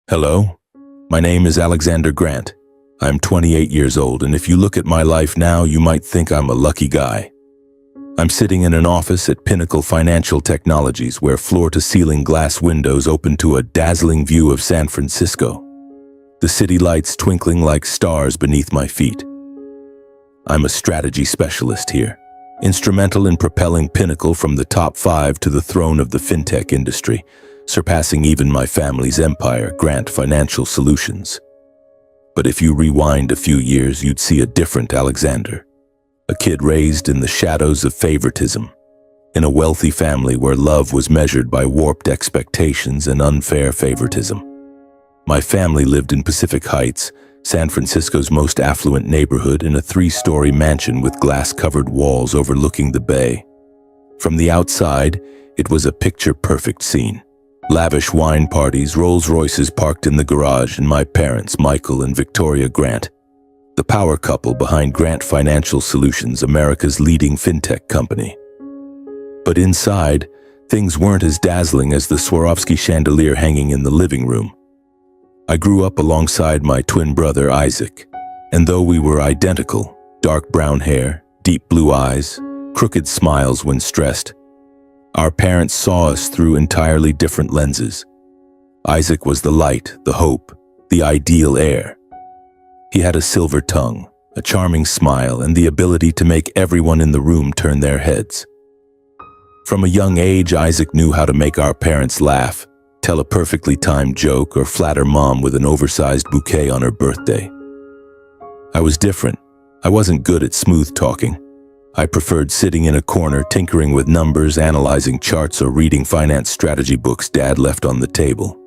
Hello, my name is Alexander Grant. I'm 28 years old, and if you look at my life now, you might think I'm a lucky guy. I'm sitting in an office at Pinnacle Financial Technologies where floor-to-ceiling glass windows open to a dazzling view of San Francisco, the city lights twinkling like stars beneath my feet. I'm a strategy specialist here, instrumental in propelling Pinnacle from the top 5 to the throne of the fintech industry, surpassing even my family's empire, Grant Financial Solutions. But if you rewind a few years, you'd see a different Alexander. A kid raised in the shadows of favoritism, in a wealthy family where love was measured by warped expectations and unfair favoritism. My family lived in Pacific Heights, San Francisco's most affluent neighborhood, in a 3-story mansion with glass-covered walls overlooking the bay. From the outside, it was a picture-perfect scene. Lavish wine parties, Rolls-Royces parked in the garage, and my parents, Michael and Victoria Grant, the power couple behind Grant Financial Solutions, America's leading fintech company. But inside, things weren't as dazzling as the Swarovski chandelier hanging in the living room. I grew up alongside my twin brother, Isaac, and though we were identical, dark brown hair, deep blue eyes, crooked smiles when stressed, our parents saw us through entirely different lenses. Isaac was the light, the hope, the ideal heir. He had a silver tongue, a charming smile, and the ability to make everyone in the room turn their heads. From a young age, Isaac knew how to make our parents laugh, tell a perfectly timed joke, or flatter Mom with an oversized bouquet on her birthday. I was different. I wasn't good at smooth talking. I preferred sitting in a corner, tinkering with numbers, analyzing charts, or reading finance strategy books Dad left on the table.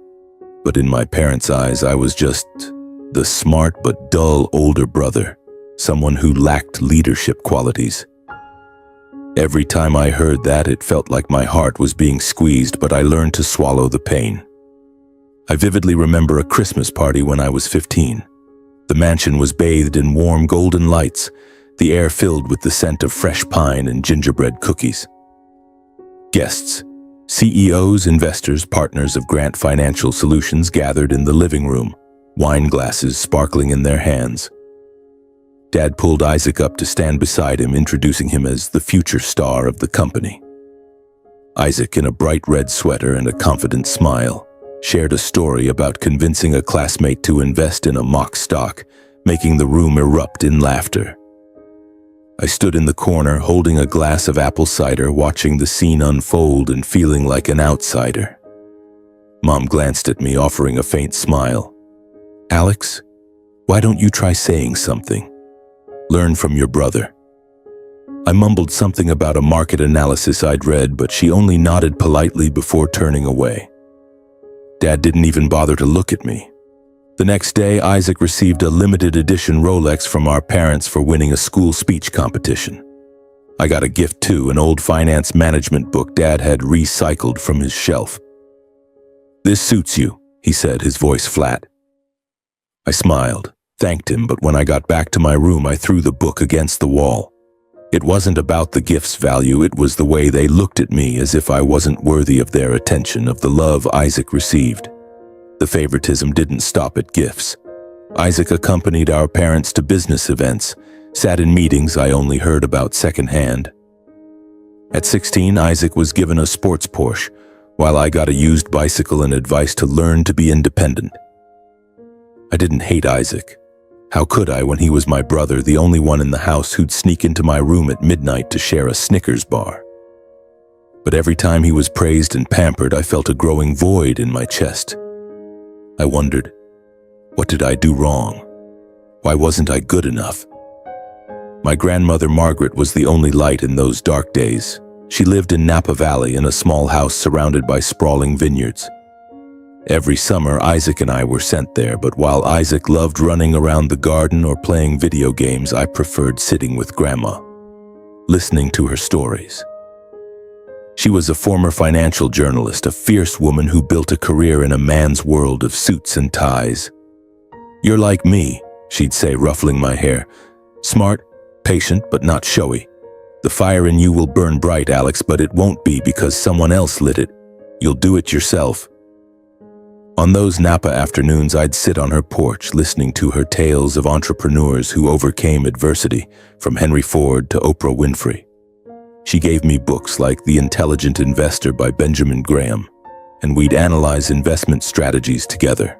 But in my parents' eyes, I was just the smart but dull older brother, someone who lacked leadership qualities. Every time I heard that, it felt like my heart was being squeezed, but I learned to swallow the pain. I vividly remember a Christmas party when I was 15. The mansion was bathed in warm golden lights, the air filled with the scent of fresh pine and gingerbread cookies. Guests, CEOs, investors, partners of Grant Financial Solutions gathered in the living room, wine glasses sparkling in their hands. Dad pulled Isaac up to stand beside him, introducing him as the future star of the company. Isaac, in a bright red sweater and a confident smile, shared a story about convincing a classmate to invest in a mock stock, making the room erupt in laughter. I stood in the corner, holding a glass of apple cider, watching the scene unfold and feeling like an outsider. Mom glanced at me, offering a faint smile. "Alex, why don't you try saying something? Learn from your brother." I mumbled something about a market analysis I'd read, but she only nodded politely before turning away. Dad didn't even bother to look at me. The next day, Isaac received a limited edition Rolex from our parents for winning a school speech competition. I got a gift too, an old finance management book Dad had recycled from his shelf. "This suits you," he said, his voice flat. I smiled, thanked him, but when I got back to my room, I threw the book against the wall. It wasn't about the gift's value, it was the way they looked at me, as if I wasn't worthy of their attention, of the love Isaac received. The favoritism didn't stop at gifts. Isaac accompanied our parents to business events, sat in meetings I only heard about secondhand. At 16, Isaac was given a sports Porsche, while I got a used bicycle and advice to learn to be independent. I didn't hate Isaac. How could I when he was my brother, the only one in the house who'd sneak into my room at midnight to share a Snickers bar? But every time he was praised and pampered, I felt a growing void in my chest. I wondered, what did I do wrong? Why wasn't I good enough? My grandmother Margaret was the only light in those dark days. She lived in Napa Valley in a small house surrounded by sprawling vineyards. Every summer, Isaac and I were sent there, but while Isaac loved running around the garden or playing video games, I preferred sitting with Grandma, listening to her stories. She was a former financial journalist, a fierce woman who built a career in a man's world of suits and ties. "You're like me," she'd say, ruffling my hair. "Smart, patient, but not showy. The fire in you will burn bright, Alex, but it won't be because someone else lit it. You'll do it yourself." On those Napa afternoons, I'd sit on her porch listening to her tales of entrepreneurs who overcame adversity, from Henry Ford to Oprah Winfrey. She gave me books like The Intelligent Investor by Benjamin Graham, and we'd analyze investment strategies together.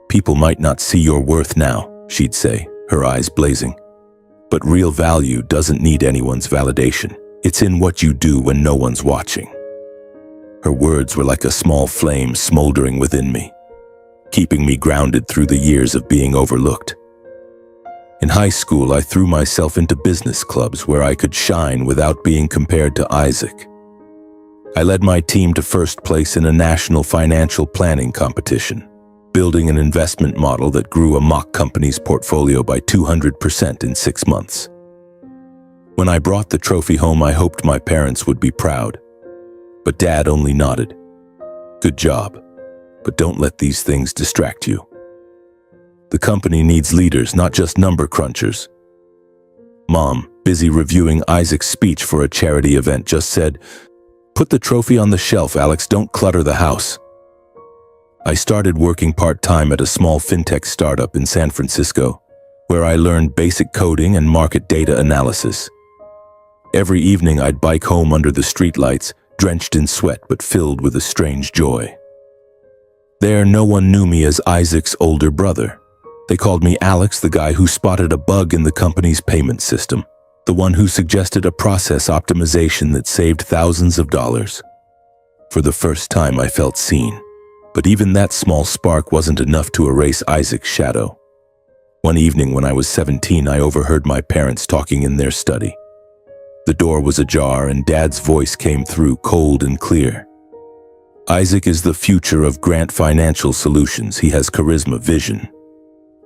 "People might not see your worth now," she'd say, her eyes blazing. "But real value doesn't need anyone's validation. It's in what you do when no one's watching." Her words were like a small flame smoldering within me, keeping me grounded through the years of being overlooked. In high school, I threw myself into business clubs where I could shine without being compared to Isaac. I led my team to first place in a national financial planning competition, building an investment model that grew a mock company's portfolio by 200% in 6 months. When I brought the trophy home, I hoped my parents would be proud. But Dad only nodded. "Good job, but don't let these things distract you. The company needs leaders, not just number crunchers." Mom, busy reviewing Isaac's speech for a charity event, just said, "Put the trophy on the shelf, Alex, don't clutter the house." I started working part-time at a small fintech startup in San Francisco, where I learned basic coding and market data analysis. Every evening I'd bike home under the streetlights, drenched in sweat but filled with a strange joy. There, no one knew me as Isaac's older brother. They called me Alex, the guy who spotted a bug in the company's payment system, the one who suggested a process optimization that saved thousands of dollars. For the first time, I felt seen. But even that small spark wasn't enough to erase Isaac's shadow. One evening when I was 17, I overheard my parents talking in their study. The door was ajar and Dad's voice came through cold and clear. "Isaac is the future of Grant Financial Solutions. He has charisma, vision.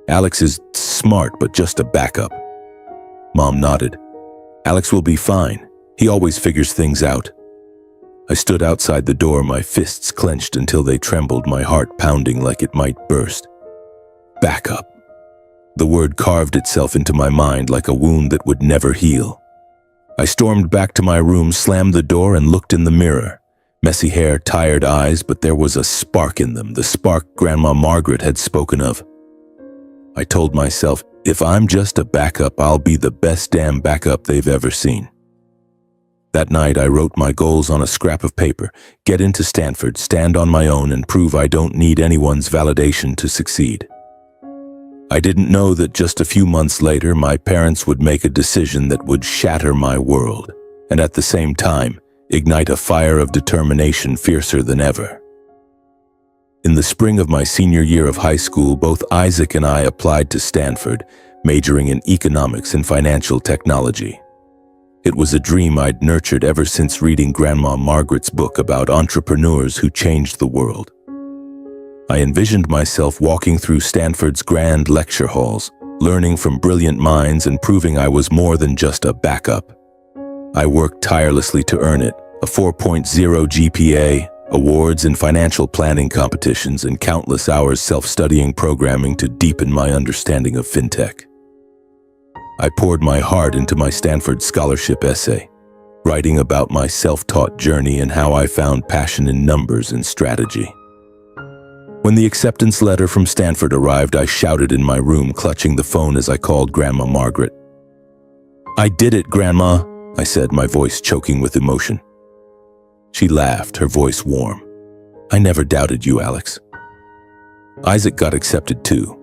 Alex is smart, but just a backup." Mom nodded. "Alex will be fine. He always figures things out." I stood outside the door, my fists clenched until they trembled, my heart pounding like it might burst. Backup. The word carved itself into my mind like a wound that would never heal. I stormed back to my room, slammed the door, and looked in the mirror. Messy hair, tired eyes, but there was a spark in them, the spark Grandma Margaret had spoken of. I told myself, if I'm just a backup, I'll be the best damn backup they've ever seen. That night, I wrote my goals on a scrap of paper: get into Stanford, stand on my own, and prove I don't need anyone's validation to succeed. I didn't know that just a few months later, my parents would make a decision that would shatter my world, and at the same time, ignite a fire of determination fiercer than ever. In the spring of my senior year of high school, both Isaac and I applied to Stanford, majoring in economics and financial technology. It was a dream I'd nurtured ever since reading Grandma Margaret's book about entrepreneurs who changed the world. I envisioned myself walking through Stanford's grand lecture halls, learning from brilliant minds and proving I was more than just a backup. I worked tirelessly to earn it: a 4.0 GPA, awards in financial planning competitions, and countless hours self-studying programming to deepen my understanding of fintech. I poured my heart into my Stanford scholarship essay, writing about my self-taught journey and how I found passion in numbers and strategy. When the acceptance letter from Stanford arrived, I shouted in my room, clutching the phone as I called Grandma Margaret. "I did it, Grandma," I said, my voice choking with emotion. She laughed, her voice warm. "I never doubted you, Alex." Isaac got accepted too.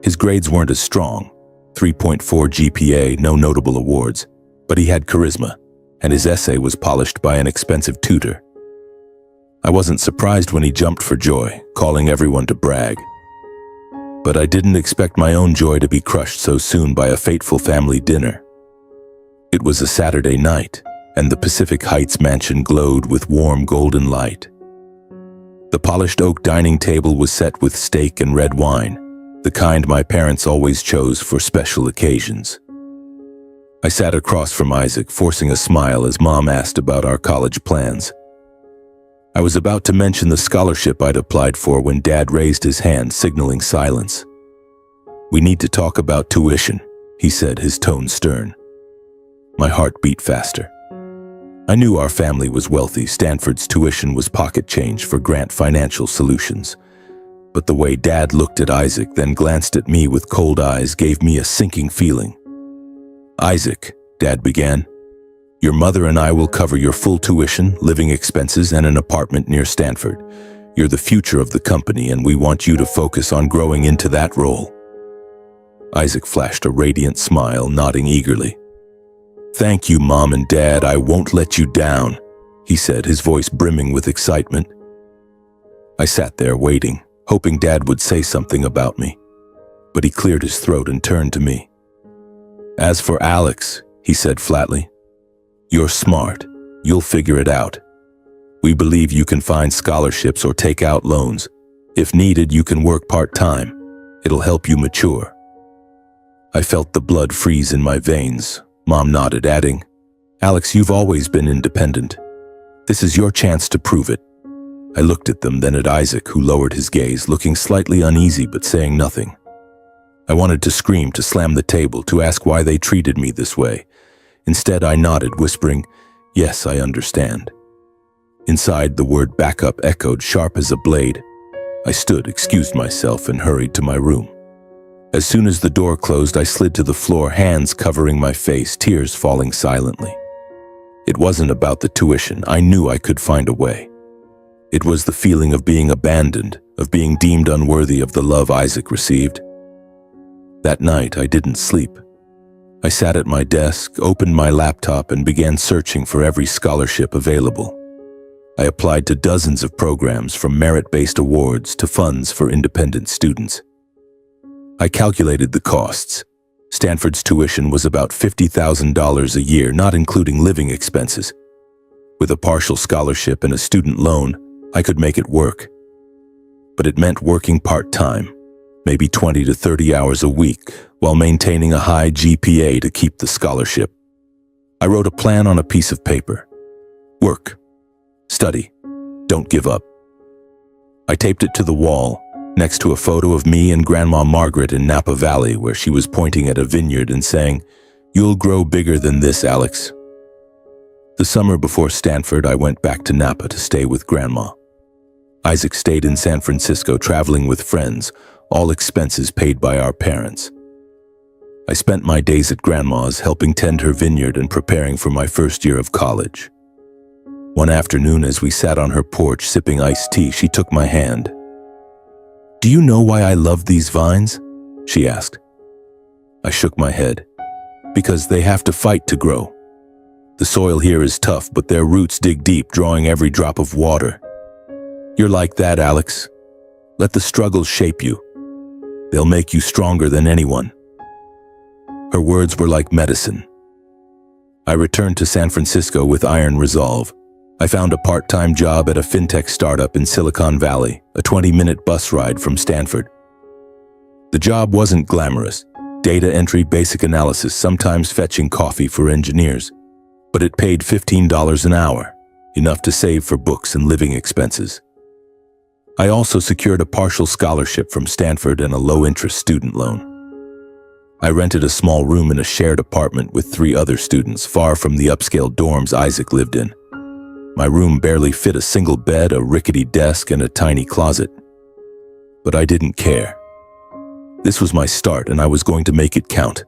His grades weren't as strong, 3.4 GPA, no notable awards, but he had charisma, and his essay was polished by an expensive tutor. I wasn't surprised when he jumped for joy, calling everyone to brag. But I didn't expect my own joy to be crushed so soon by a fateful family dinner. It was a Saturday night, and the Pacific Heights mansion glowed with warm golden light. The polished oak dining table was set with steak and red wine, the kind my parents always chose for special occasions. I sat across from Isaac, forcing a smile as Mom asked about our college plans. I was about to mention the scholarship I'd applied for when Dad raised his hand, signaling silence. "We need to talk about tuition," he said, his tone stern. My heart beat faster. I knew our family was wealthy. Stanford's tuition was pocket change for Grant Financial Solutions. But the way Dad looked at Isaac, then glanced at me with cold eyes, gave me a sinking feeling. "Isaac," Dad began, "your mother and I will cover your full tuition, living expenses, and an apartment near Stanford. You're the future of the company, and we want you to focus on growing into that role." Isaac flashed a radiant smile, nodding eagerly. "Thank you, Mom and Dad. I won't let you down," he said, his voice brimming with excitement. I sat there waiting, hoping Dad would say something about me. But he cleared his throat and turned to me. "As for Alex," he said flatly, "you're smart. You'll figure it out. We believe you can find scholarships or take out loans. If needed, you can work part-time. It'll help you mature." I felt the blood freeze in my veins. Mom nodded, adding, "Alex, you've always been independent. This is your chance to prove it." I looked at them, then at Isaac, who lowered his gaze, looking slightly uneasy but saying nothing. I wanted to scream, to slam the table, to ask why they treated me this way. Instead, I nodded, whispering, "Yes, I understand." Inside, the word backup echoed sharp as a blade. I stood, excused myself, and hurried to my room. As soon as the door closed, I slid to the floor, hands covering my face, tears falling silently. It wasn't about the tuition. I knew I could find a way. It was the feeling of being abandoned, of being deemed unworthy of the love Isaac received. That night, I didn't sleep. I sat at my desk, opened my laptop, and began searching for every scholarship available. I applied to dozens of programs, from merit-based awards to funds for independent students. I calculated the costs. Stanford's tuition was about $50,000 a year, not including living expenses. With a partial scholarship and a student loan, I could make it work. But it meant working part-time, maybe 20 to 30 hours a week, while maintaining a high GPA to keep the scholarship. I wrote a plan on a piece of paper. Work. Study. Don't give up. I taped it to the wall, next to a photo of me and Grandma Margaret in Napa Valley, where she was pointing at a vineyard and saying, "You'll grow bigger than this, Alex." The summer before Stanford, I went back to Napa to stay with Grandma. Isaac stayed in San Francisco, traveling with friends, all expenses paid by our parents. I spent my days at Grandma's, helping tend her vineyard and preparing for my first year of college. One afternoon, as we sat on her porch sipping iced tea, she took my hand. "Do you know why I love these vines?" she asked. I shook my head. "Because they have to fight to grow. The soil here is tough, but their roots dig deep, drawing every drop of water. You're like that, Alex. Let the struggles shape you. They'll make you stronger than anyone." Her words were like medicine. I returned to San Francisco with iron resolve. I found a part-time job at a fintech startup in Silicon Valley, a 20-minute bus ride from Stanford. The job wasn't glamorous. Data entry, basic analysis, sometimes fetching coffee for engineers. But it paid $15 an hour, enough to save for books and living expenses. I also secured a partial scholarship from Stanford and a low-interest student loan. I rented a small room in a shared apartment with 3 other students, far from the upscale dorms Isaac lived in. My room barely fit a single bed, a rickety desk, and a tiny closet. But I didn't care. This was my start, and I was going to make it count.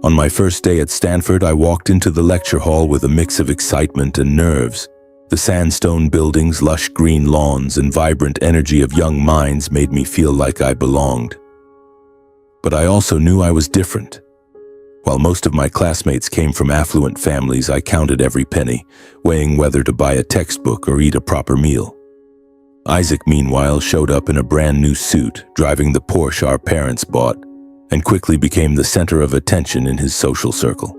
On my first day at Stanford, I walked into the lecture hall with a mix of excitement and nerves. The sandstone buildings, lush green lawns, and vibrant energy of young minds made me feel like I belonged. But I also knew I was different. While most of my classmates came from affluent families, I counted every penny, weighing whether to buy a textbook or eat a proper meal. Isaac, meanwhile, showed up in a brand new suit, driving the Porsche our parents bought, and quickly became the center of attention in his social circle.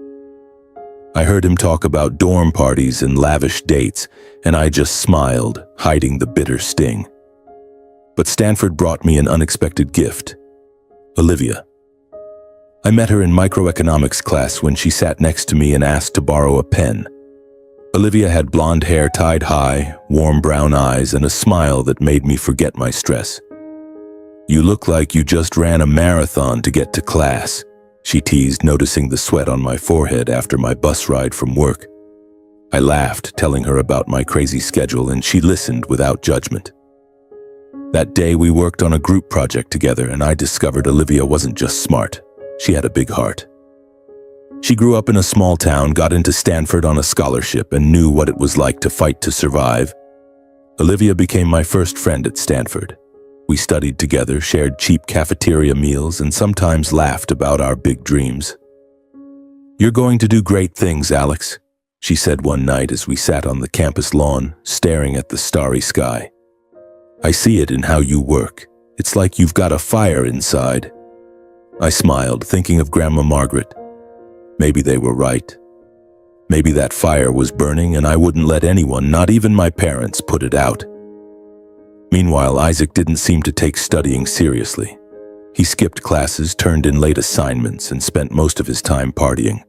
I heard him talk about dorm parties and lavish dates, and I just smiled, hiding the bitter sting. But Stanford brought me an unexpected gift: Olivia. I met her in microeconomics class when she sat next to me and asked to borrow a pen. Olivia had blonde hair tied high, warm brown eyes, and a smile that made me forget my stress. "You look like you just ran a marathon to get to class," she teased, noticing the sweat on my forehead after my bus ride from work. I laughed, telling her about my crazy schedule, and she listened without judgment. That day we worked on a group project together, and I discovered Olivia wasn't just smart. She had a big heart. She grew up in a small town, got into Stanford on a scholarship, and knew what it was like to fight to survive. Olivia became my first friend at Stanford. We studied together, shared cheap cafeteria meals, and sometimes laughed about our big dreams. "You're going to do great things, Alex," she said one night as we sat on the campus lawn, staring at the starry sky. "I see it in how you work. It's like you've got a fire inside." I smiled, thinking of Grandma Margaret. Maybe they were right. Maybe that fire was burning and I wouldn't let anyone, not even my parents, put it out. Meanwhile, Isaac didn't seem to take studying seriously. He skipped classes, turned in late assignments, and spent most of his time partying.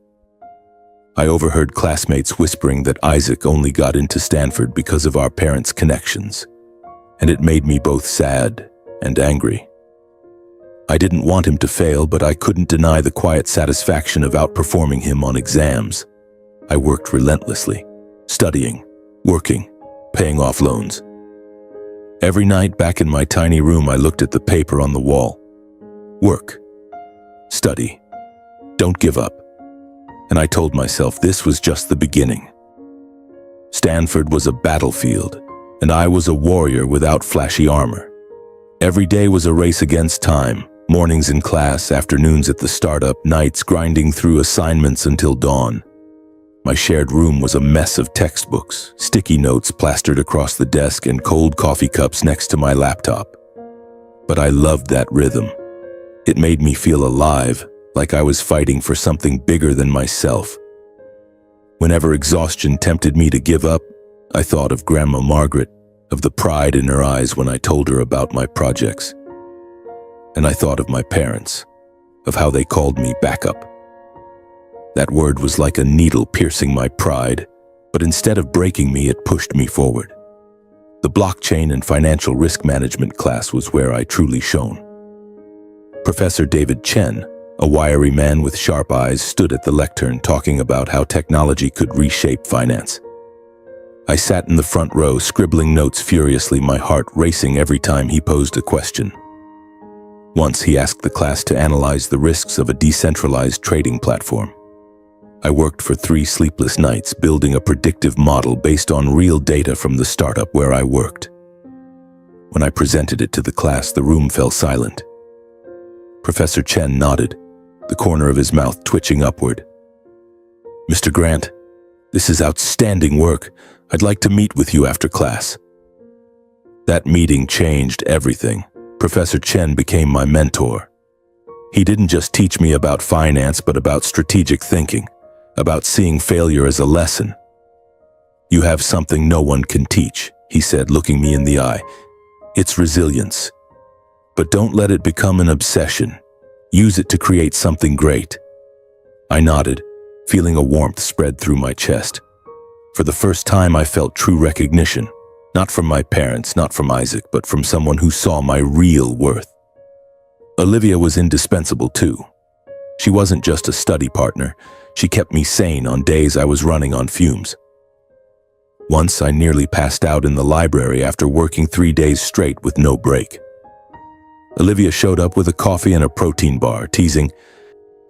I overheard classmates whispering that Isaac only got into Stanford because of our parents' connections, and it made me both sad and angry. I didn't want him to fail, but I couldn't deny the quiet satisfaction of outperforming him on exams. I worked relentlessly, studying, working, paying off loans. Every night back in my tiny room, I looked at the paper on the wall. Work. Study. Don't give up. And I told myself this was just the beginning. Stanford was a battlefield, and I was a warrior without flashy armor. Every day was a race against time, mornings in class, afternoons at the startup, nights grinding through assignments until dawn. My shared room was a mess of textbooks, sticky notes plastered across the desk, and cold coffee cups next to my laptop. But I loved that rhythm. It made me feel alive, like I was fighting for something bigger than myself. Whenever exhaustion tempted me to give up, I thought of Grandma Margaret, of the pride in her eyes when I told her about my projects. And I thought of my parents, of how they called me backup. That word was like a needle piercing my pride, but instead of breaking me, it pushed me forward. The blockchain and financial risk management class was where I truly shone. Professor David Chen, a wiry man with sharp eyes, stood at the lectern talking about how technology could reshape finance. I sat in the front row, scribbling notes furiously, my heart racing every time he posed a question. Once he asked the class to analyze the risks of a decentralized trading platform. I worked for 3 sleepless nights building a predictive model based on real data from the startup where I worked. When I presented it to the class, the room fell silent. Professor Chen nodded, the corner of his mouth twitching upward. "Mr. Grant, this is outstanding work. I'd like to meet with you after class." That meeting changed everything. Professor Chen became my mentor. He didn't just teach me about finance, but about strategic thinking, about seeing failure as a lesson. "You have something no one can teach," he said, looking me in the eye. "It's resilience. But don't let it become an obsession. Use it to create something great." I nodded, feeling a warmth spread through my chest. For the first time, I felt true recognition, not from my parents, not from Isaac, but from someone who saw my real worth. Olivia was indispensable too. She wasn't just a study partner. She kept me sane on days I was running on fumes. Once I nearly passed out in the library after working 3 days straight with no break. Olivia showed up with a coffee and a protein bar, teasing,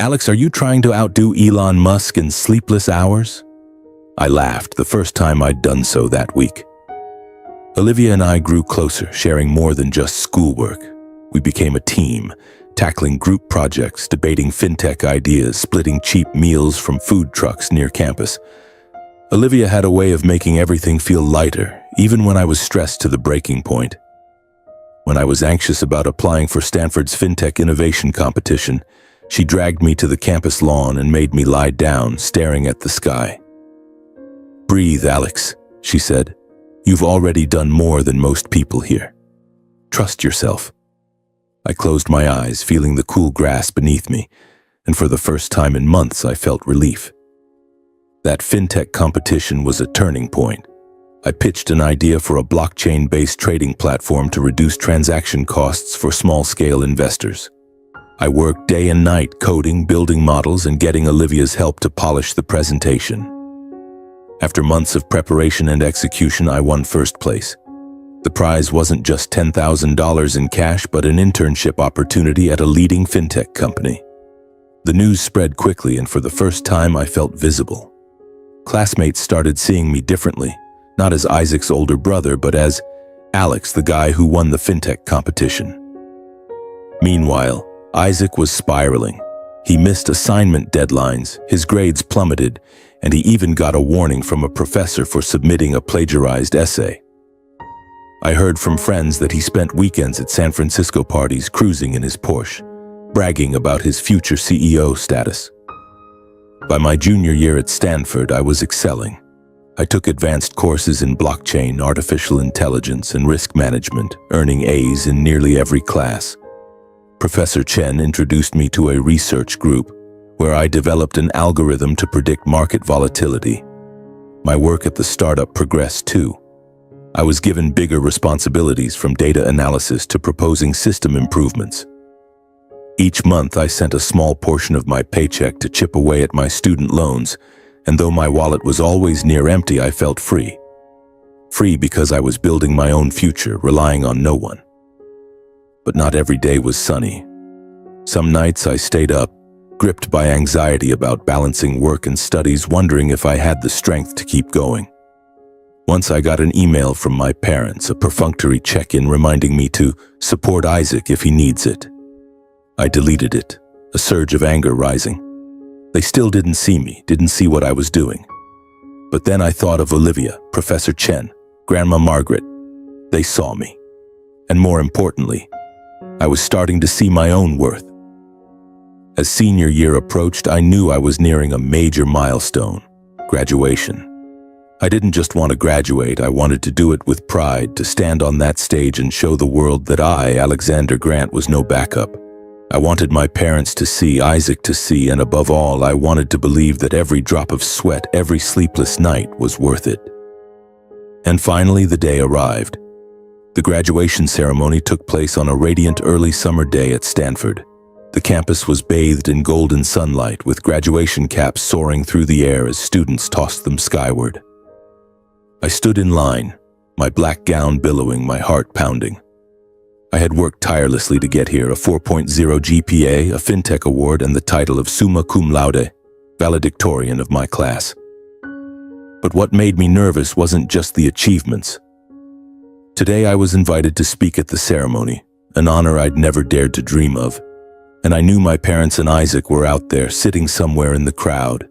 "Alex, are you trying to outdo Elon Musk in sleepless hours?" I laughed, the first time I'd done so that week. Olivia and I grew closer, sharing more than just schoolwork. We became a team, tackling group projects, debating fintech ideas, splitting cheap meals from food trucks near campus. Olivia had a way of making everything feel lighter, even when I was stressed to the breaking point. When I was anxious about applying for Stanford's fintech innovation competition, she dragged me to the campus lawn and made me lie down, staring at the sky. "Breathe, Alex," she said. "You've already done more than most people here. Trust yourself." I closed my eyes, feeling the cool grass beneath me, and for the first time in months, I felt relief. That fintech competition was a turning point. I pitched an idea for a blockchain-based trading platform to reduce transaction costs for small-scale investors. I worked day and night coding, building models, and getting Olivia's help to polish the presentation. After months of preparation and execution, I won first place. The prize wasn't just $10,000 in cash, but an internship opportunity at a leading fintech company. The news spread quickly, and for the first time I felt visible. Classmates started seeing me differently, not as Isaac's older brother, but as Alex, the guy who won the fintech competition. Meanwhile, Isaac was spiraling. He missed assignment deadlines, his grades plummeted, and he even got a warning from a professor for submitting a plagiarized essay. I heard from friends that he spent weekends at San Francisco parties cruising in his Porsche, bragging about his future CEO status. By my junior year at Stanford, I was excelling. I took advanced courses in blockchain, artificial intelligence, and risk management, earning A's in nearly every class. Professor Chen introduced me to a research group where I developed an algorithm to predict market volatility. My work at the startup progressed too. I was given bigger responsibilities, from data analysis to proposing system improvements. Each month, I sent a small portion of my paycheck to chip away at my student loans, and though my wallet was always near empty, I felt free. Free because I was building my own future, relying on no one. But not every day was sunny. Some nights I stayed up, gripped by anxiety about balancing work and studies, wondering if I had the strength to keep going. Once I got an email from my parents, a perfunctory check-in reminding me to support Isaac if he needs it. I deleted it, a surge of anger rising. They still didn't see me, didn't see what I was doing. But then I thought of Olivia, Professor Chen, Grandma Margaret. They saw me. And more importantly, I was starting to see my own worth. As senior year approached, I knew I was nearing a major milestone: graduation. I didn't just want to graduate, I wanted to do it with pride, to stand on that stage and show the world that I, Alexander Grant, was no backup. I wanted my parents to see, Isaac to see, and above all, I wanted to believe that every drop of sweat, every sleepless night was worth it. And finally, the day arrived. The graduation ceremony took place on a radiant early summer day at Stanford. The campus was bathed in golden sunlight, with graduation caps soaring through the air as students tossed them skyward. I stood in line, my black gown billowing, my heart pounding. I had worked tirelessly to get here: a 4.0 GPA, a fintech award, and the title of summa cum laude, valedictorian of my class. But what made me nervous wasn't just the achievements. Today I was invited to speak at the ceremony, an honor I'd never dared to dream of. And I knew my parents and Isaac were out there, sitting somewhere in the crowd.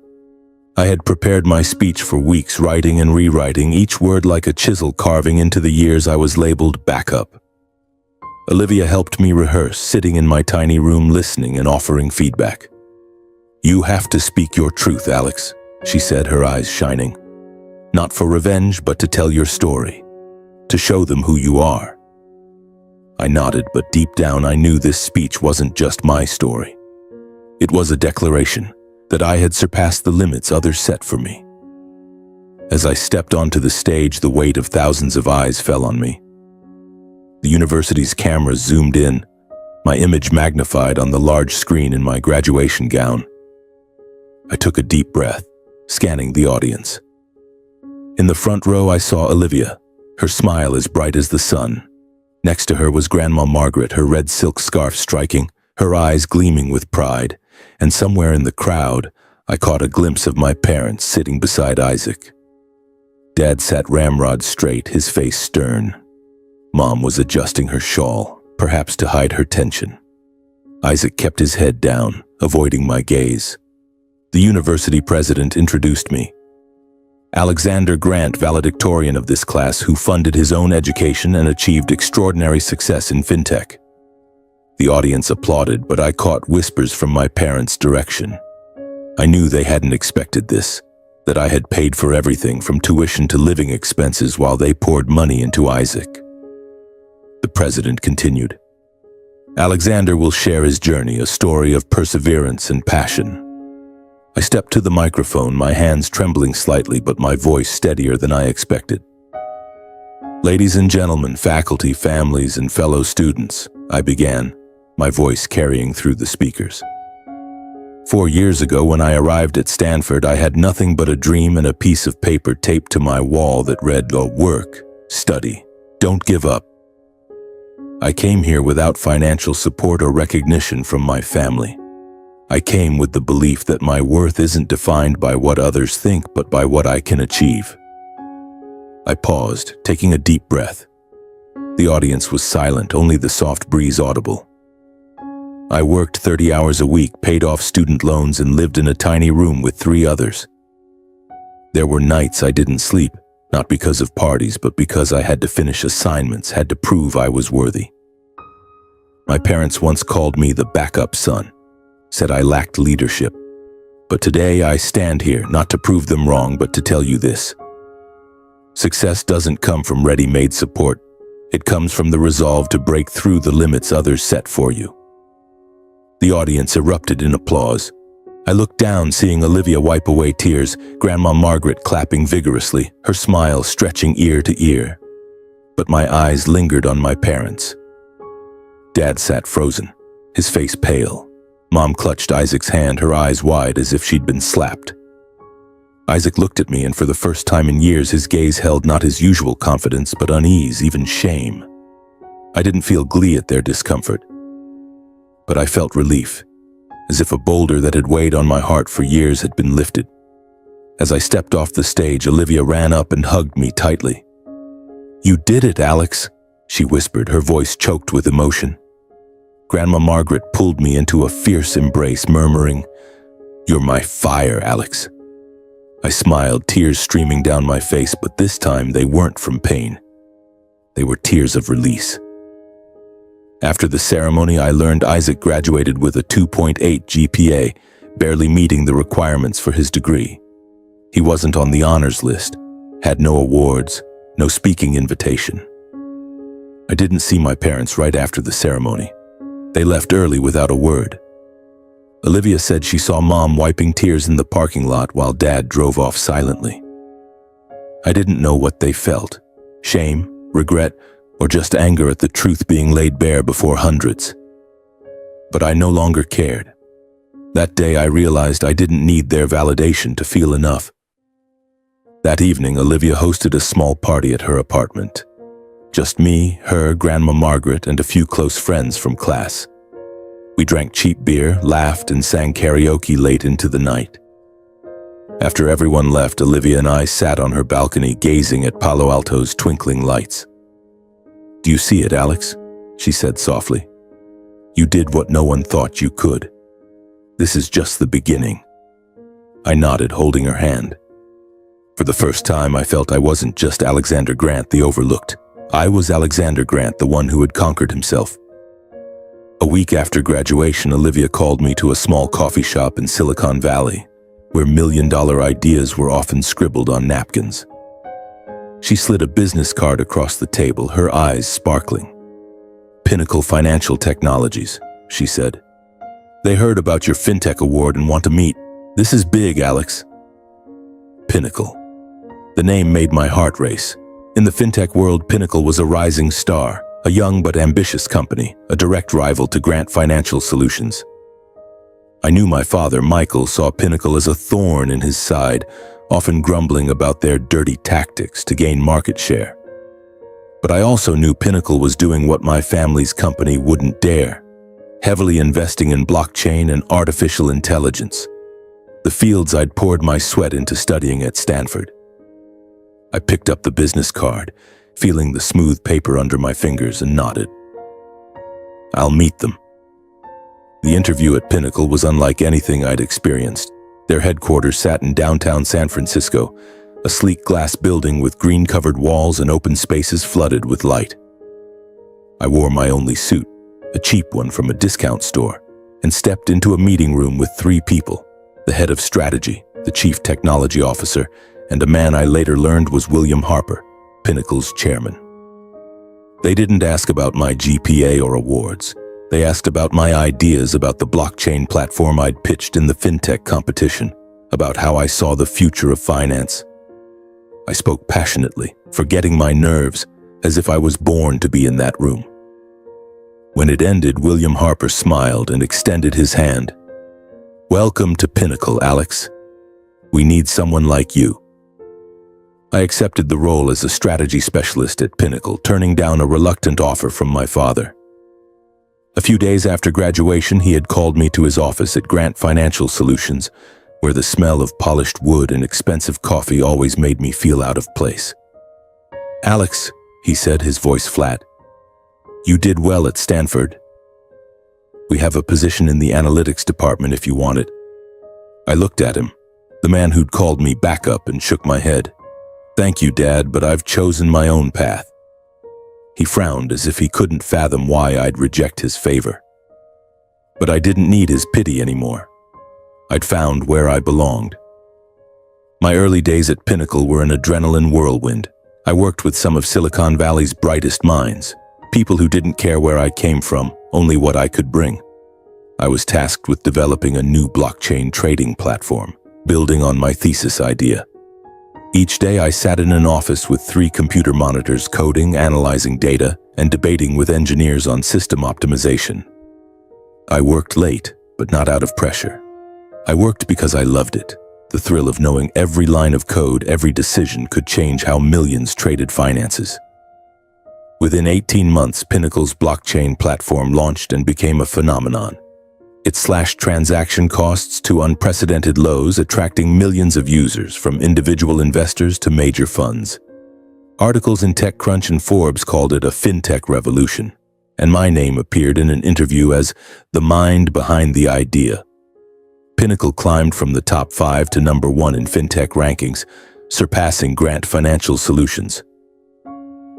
I had prepared my speech for weeks, writing and rewriting, each word like a chisel carving into the years I was labeled backup. Olivia helped me rehearse, sitting in my tiny room, listening and offering feedback. "You have to speak your truth, Alex," she said, her eyes shining. "Not for revenge, but to tell your story, to show them who you are." I nodded, but deep down I knew this speech wasn't just my story. It was a declaration that I had surpassed the limits others set for me. As I stepped onto the stage, the weight of thousands of eyes fell on me. The university's cameras zoomed in, my image magnified on the large screen in my graduation gown. I took a deep breath, scanning the audience. In the front row, I saw Olivia, her smile as bright as the sun. Next to her was Grandma Margaret, her red silk scarf striking, her eyes gleaming with pride. And somewhere in the crowd, I caught a glimpse of my parents sitting beside Isaac. Dad sat ramrod straight, his face stern. Mom was adjusting her shawl, perhaps to hide her tension. Isaac kept his head down, avoiding my gaze. The university president introduced me. Alexander Grant, valedictorian of this class, who funded his own education and achieved extraordinary success in fintech. The audience applauded, but I caught whispers from my parents' direction. I knew they hadn't expected this, that I had paid for everything from tuition to living expenses while they poured money into Isaac. The president continued. "Alexander will share his journey, a story of perseverance and passion." I stepped to the microphone, my hands trembling slightly, but my voice steadier than I expected. "Ladies and gentlemen, faculty, families, and fellow students," I began, my voice carrying through the speakers. 4 years ago, when I arrived at Stanford, I had nothing but a dream and a piece of paper taped to my wall that read, "Work, study, don't give up." I came here without financial support or recognition from my family. I came with the belief that my worth isn't defined by what others think, but by what I can achieve. I paused, taking a deep breath. The audience was silent, only the soft breeze audible. I worked 30 hours a week, paid off student loans, and lived in a tiny room with 3 others. There were nights I didn't sleep, not because of parties, but because I had to finish assignments, had to prove I was worthy. My parents once called me the backup son, said I lacked leadership. But today I stand here, not to prove them wrong, but to tell you this. Success doesn't come from ready-made support. It comes from the resolve to break through the limits others set for you. The audience erupted in applause. I looked down, seeing Olivia wipe away tears, Grandma Margaret clapping vigorously, her smile stretching ear to ear. But my eyes lingered on my parents. Dad sat frozen, his face pale. Mom clutched Isaac's hand, her eyes wide as if she'd been slapped. Isaac looked at me, and for the first time in years, his gaze held not his usual confidence, but unease, even shame. I didn't feel glee at their discomfort, but I felt relief, as if a boulder that had weighed on my heart for years had been lifted. As I stepped off the stage, Olivia ran up and hugged me tightly. "You did it, Alex," she whispered, her voice choked with emotion. Grandma Margaret pulled me into a fierce embrace, murmuring, "You're my fire, Alex." I smiled, tears streaming down my face, but this time they weren't from pain. They were tears of release. After the ceremony, I learned Isaac graduated with a 2.8 GPA, barely meeting the requirements for his degree. He wasn't on the honors list, had no awards, no speaking invitation. I didn't see my parents right after the ceremony. They left early without a word. Olivia said she saw Mom wiping tears in the parking lot while Dad drove off silently. I didn't know what they felt, shame, regret, or just anger at the truth being laid bare before hundreds. But I no longer cared. That day I realized I didn't need their validation to feel enough. That evening, Olivia hosted a small party at her apartment. Just me, her, Grandma Margaret, and a few close friends from class. We drank cheap beer, laughed, and sang karaoke late into the night. After everyone left, Olivia and I sat on her balcony gazing at Palo Alto's twinkling lights. "Do you see it, Alex?" she said softly. "You did what no one thought you could. This is just the beginning." I nodded, holding her hand. For the first time, I felt I wasn't just Alexander Grant, the overlooked. I was Alexander Grant, the one who had conquered himself. A week after graduation, Olivia called me to a small coffee shop in Silicon Valley, where million-dollar ideas were often scribbled on napkins. She slid a business card across the table, her eyes sparkling. "Pinnacle Financial Technologies," she said. "They heard about your FinTech award and want to meet. This is big, Alex." Pinnacle. The name made my heart race. In the FinTech world, Pinnacle was a rising star, a young but ambitious company, a direct rival to Grant Financial Solutions. I knew my father, Michael, saw Pinnacle as a thorn in his side, often grumbling about their dirty tactics to gain market share. But I also knew Pinnacle was doing what my family's company wouldn't dare, heavily investing in blockchain and artificial intelligence, the fields I'd poured my sweat into studying at Stanford. I picked up the business card, feeling the smooth paper under my fingers, and nodded. "I'll meet them." The interview at Pinnacle was unlike anything I'd experienced. Their headquarters sat in downtown San Francisco, a sleek glass building with green-covered walls and open spaces flooded with light. I wore my only suit, a cheap one from a discount store, and stepped into a meeting room with 3 people, the head of strategy, the chief technology officer, and a man I later learned was William Harper, Pinnacle's chairman. They didn't ask about my GPA or awards. They asked about my ideas about the blockchain platform I'd pitched in the FinTech competition, about how I saw the future of finance. I spoke passionately, forgetting my nerves, as if I was born to be in that room. When it ended, William Harper smiled and extended his hand. Welcome to Pinnacle, Alex. We need someone like you. I accepted the role as a strategy specialist at Pinnacle, turning down a reluctant offer from my father. A few days after graduation, he had called me to his office at Grant Financial Solutions, where the smell of polished wood and expensive coffee always made me feel out of place. "Alex," he said, his voice flat, "you did well at Stanford. We have a position in the analytics department if you want it." I looked at him, the man who'd called me back up, and shook my head. "Thank you, Dad, but I've chosen my own path." He frowned as if he couldn't fathom why I'd reject his favor. But I didn't need his pity anymore. I'd found where I belonged. My early days at Pinnacle were an adrenaline whirlwind. I worked with some of Silicon Valley's brightest minds, people who didn't care where I came from, only what I could bring. I was tasked with developing a new blockchain trading platform, building on my thesis idea. Each day I sat in an office with 3 computer monitors, coding, analyzing data, and debating with engineers on system optimization. I worked late, but not out of pressure. I worked because I loved it. The thrill of knowing every line of code, every decision could change how millions traded finances. Within 18 months, Pinnacle's blockchain platform launched and became a phenomenon. It slashed transaction costs to unprecedented lows, attracting millions of users, from individual investors to major funds. Articles in TechCrunch and Forbes called it a fintech revolution, and my name appeared in an interview as the mind behind the idea. Pinnacle climbed from the top 5 to number 1 in fintech rankings, surpassing Grant Financial Solutions.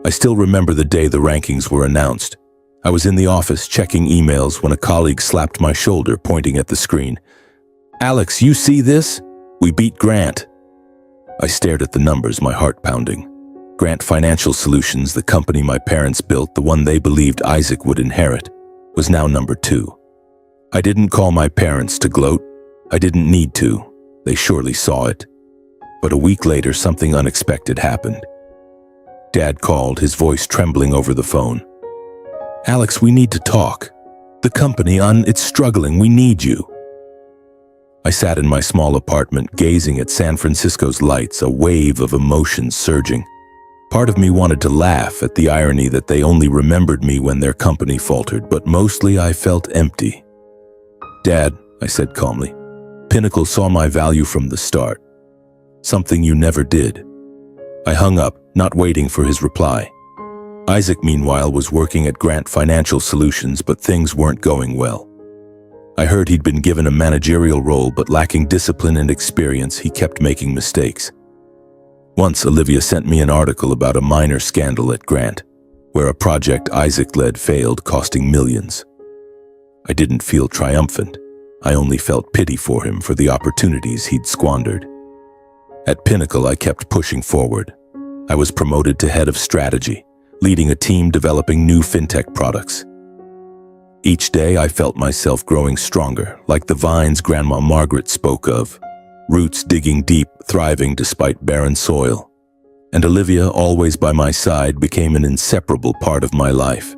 I still remember the day the rankings were announced. I was in the office checking emails when a colleague slapped my shoulder, pointing at the screen. "Alex, you see this? We beat Grant." I stared at the numbers, my heart pounding. Grant Financial Solutions, the company my parents built, the one they believed Isaac would inherit, was now number 2. I didn't call my parents to gloat. I didn't need to. They surely saw it. But a week later, something unexpected happened. Dad called, his voice trembling over the phone. "Alex, we need to talk. The company, it's struggling. We need you." I sat in my small apartment, gazing at San Francisco's lights, a wave of emotions surging. Part of me wanted to laugh at the irony that they only remembered me when their company faltered, but mostly I felt empty. "Dad," I said calmly, "Pinnacle saw my value from the start. Something you never did." I hung up, not waiting for his reply. Isaac, meanwhile, was working at Grant Financial Solutions, but things weren't going well. I heard he'd been given a managerial role, but lacking discipline and experience, he kept making mistakes. Once, Olivia sent me an article about a minor scandal at Grant, where a project Isaac led failed, costing millions. I didn't feel triumphant. I only felt pity for him for the opportunities he'd squandered. At Pinnacle, I kept pushing forward. I was promoted to head of strategy, leading a team developing new fintech products. Each day, I felt myself growing stronger, like the vines Grandma Margaret spoke of, roots digging deep, thriving despite barren soil. And Olivia, always by my side, became an inseparable part of my life.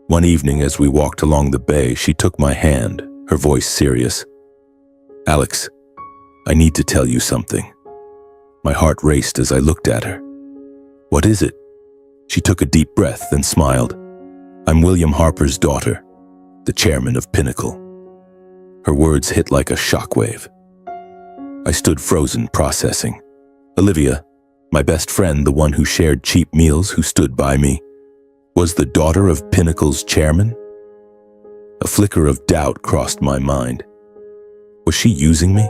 One evening, as we walked along the bay, she took my hand, her voice serious. "Alex, I need to tell you something." My heart raced as I looked at her. "What is it?" She took a deep breath, then smiled. "I'm William Harper's daughter, the chairman of Pinnacle." Her words hit like a shockwave. I stood frozen, processing. Olivia, my best friend, the one who shared cheap meals, who stood by me, was the daughter of Pinnacle's chairman? A flicker of doubt crossed my mind. Was she using me?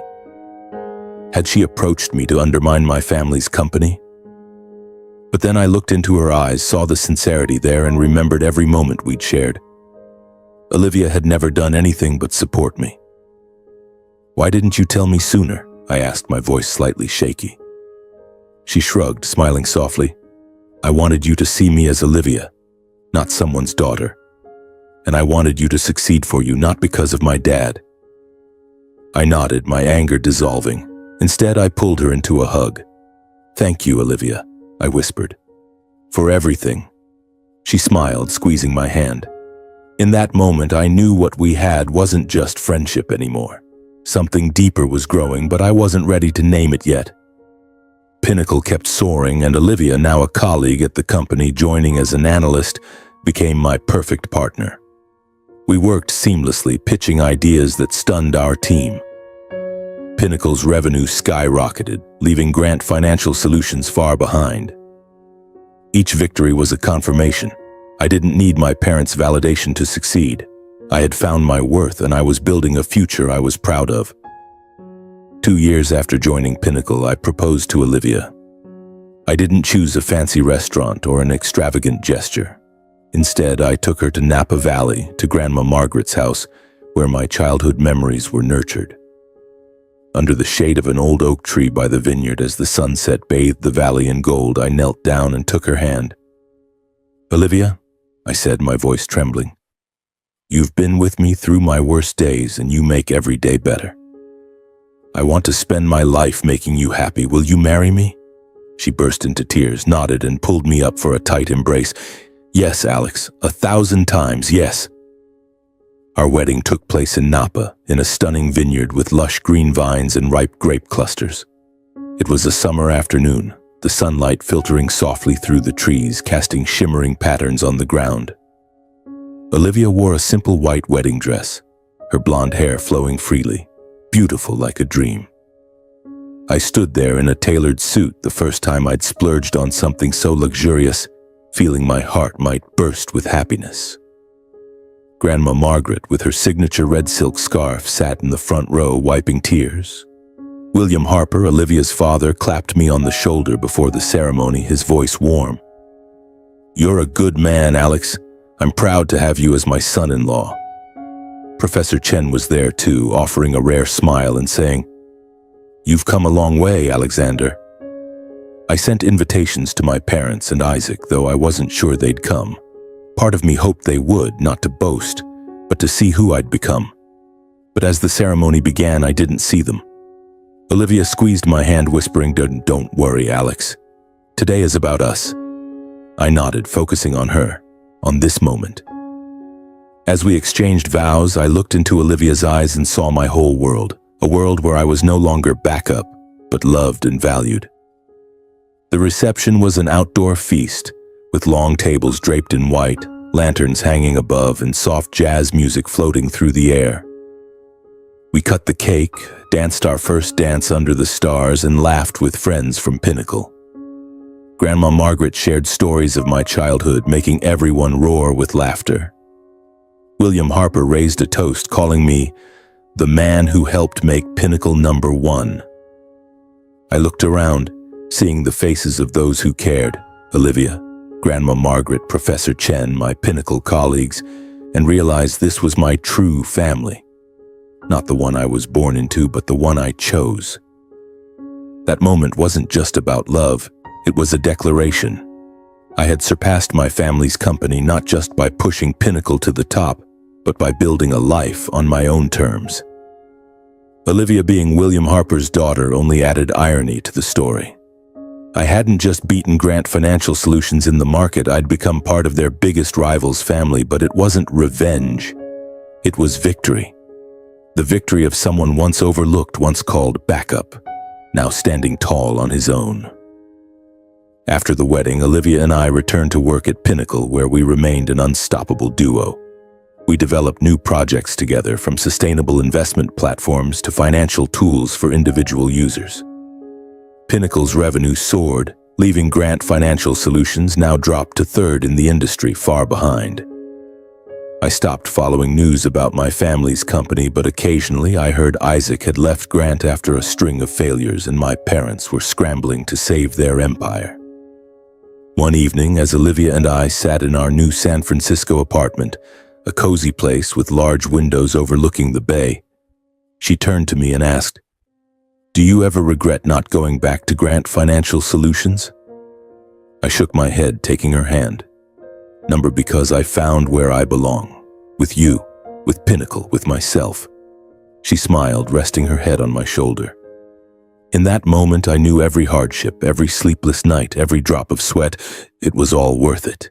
Had she approached me to undermine my family's company? But then I looked into her eyes, saw the sincerity there, and remembered every moment we'd shared. Olivia had never done anything but support me. "Why didn't you tell me sooner?" I asked, my voice slightly shaky. She shrugged, smiling softly. "I wanted you to see me as Olivia, not someone's daughter. And I wanted you to succeed for you, not because of my dad." I nodded, my anger dissolving. Instead, I pulled her into a hug. "Thank you, Olivia," I whispered, "for everything." She smiled, squeezing my hand. In that moment, I knew what we had wasn't just friendship anymore. Something deeper was growing, but I wasn't ready to name it yet. Pinnacle kept soaring, and Olivia, now a colleague at the company joining as an analyst, became my perfect partner. We worked seamlessly, pitching ideas that stunned our team. Pinnacle's revenue skyrocketed, leaving Grant Financial Solutions far behind. Each victory was a confirmation. I didn't need my parents' validation to succeed. I had found my worth, and I was building a future I was proud of. 2 years after joining Pinnacle, I proposed to Olivia. I didn't choose a fancy restaurant or an extravagant gesture. Instead, I took her to Napa Valley, to Grandma Margaret's house, where my childhood memories were nurtured. Under the shade of an old oak tree by the vineyard, as the sunset bathed the valley in gold, I knelt down and took her hand. "Olivia," I said, my voice trembling, "you've been with me through my worst days, and you make every day better. I want to spend my life making you happy. Will you marry me?" She burst into tears, nodded, and pulled me up for a tight embrace. "Yes, Alex, 1,000 times, yes." Our wedding took place in Napa, in a stunning vineyard with lush green vines and ripe grape clusters. It was a summer afternoon, the sunlight filtering softly through the trees, casting shimmering patterns on the ground. Olivia wore a simple white wedding dress, her blonde hair flowing freely, beautiful like a dream. I stood there in a tailored suit, the first time I'd splurged on something so luxurious, feeling my heart might burst with happiness. Grandma Margaret, with her signature red silk scarf, sat in the front row wiping tears. William Harper, Olivia's father, clapped me on the shoulder before the ceremony, his voice warm. "You're a good man, Alex. I'm proud to have you as my son-in-law." Professor Chen was there too, offering a rare smile and saying, "You've come a long way, Alexander." I sent invitations to my parents and Isaac, though I wasn't sure they'd come. Part of me hoped they would, not to boast, but to see who I'd become. But as the ceremony began, I didn't see them. Olivia squeezed my hand, whispering, "Don't worry, Alex. Today is about us." I nodded, focusing on her, on this moment. As we exchanged vows, I looked into Olivia's eyes and saw my whole world, a world where I was no longer backup, but loved and valued. The reception was an outdoor feast, with long tables draped in white, lanterns hanging above, and soft jazz music floating through the air. We cut the cake, danced our first dance under the stars, and laughed with friends from Pinnacle. Grandma Margaret shared stories of my childhood, making everyone roar with laughter. William Harper raised a toast, calling me the man who helped make Pinnacle #1. I looked around, seeing the faces of those who cared, Olivia, Grandma Margaret, Professor Chen, my Pinnacle colleagues, and realized this was my true family. Not the one I was born into, but the one I chose. That moment wasn't just about love, it was a declaration. I had surpassed my family's company not just by pushing Pinnacle to the top, but by building a life on my own terms. Olivia being William Harper's daughter only added irony to the story. I hadn't just beaten Grant Financial Solutions in the market, I'd become part of their biggest rival's family, but it wasn't revenge. It was victory. The victory of someone once overlooked, once called backup, now standing tall on his own. After the wedding, Olivia and I returned to work at Pinnacle, where we remained an unstoppable duo. We developed new projects together, from sustainable investment platforms to financial tools for individual users. Pinnacle's revenue soared, leaving Grant Financial Solutions now dropped to third in the industry, far behind. I stopped following news about my family's company, but occasionally I heard Isaac had left Grant after a string of failures, and my parents were scrambling to save their empire. One evening, as Olivia and I sat in our new San Francisco apartment, a cozy place with large windows overlooking the bay, she turned to me and asked, "Do you ever regret not going back to Grant Financial Solutions?" I shook my head, taking her hand. "Number, because I found where I belong. With you, with Pinnacle, with myself." She smiled, resting her head on my shoulder. In that moment, I knew every hardship, every sleepless night, every drop of sweat, it was all worth it.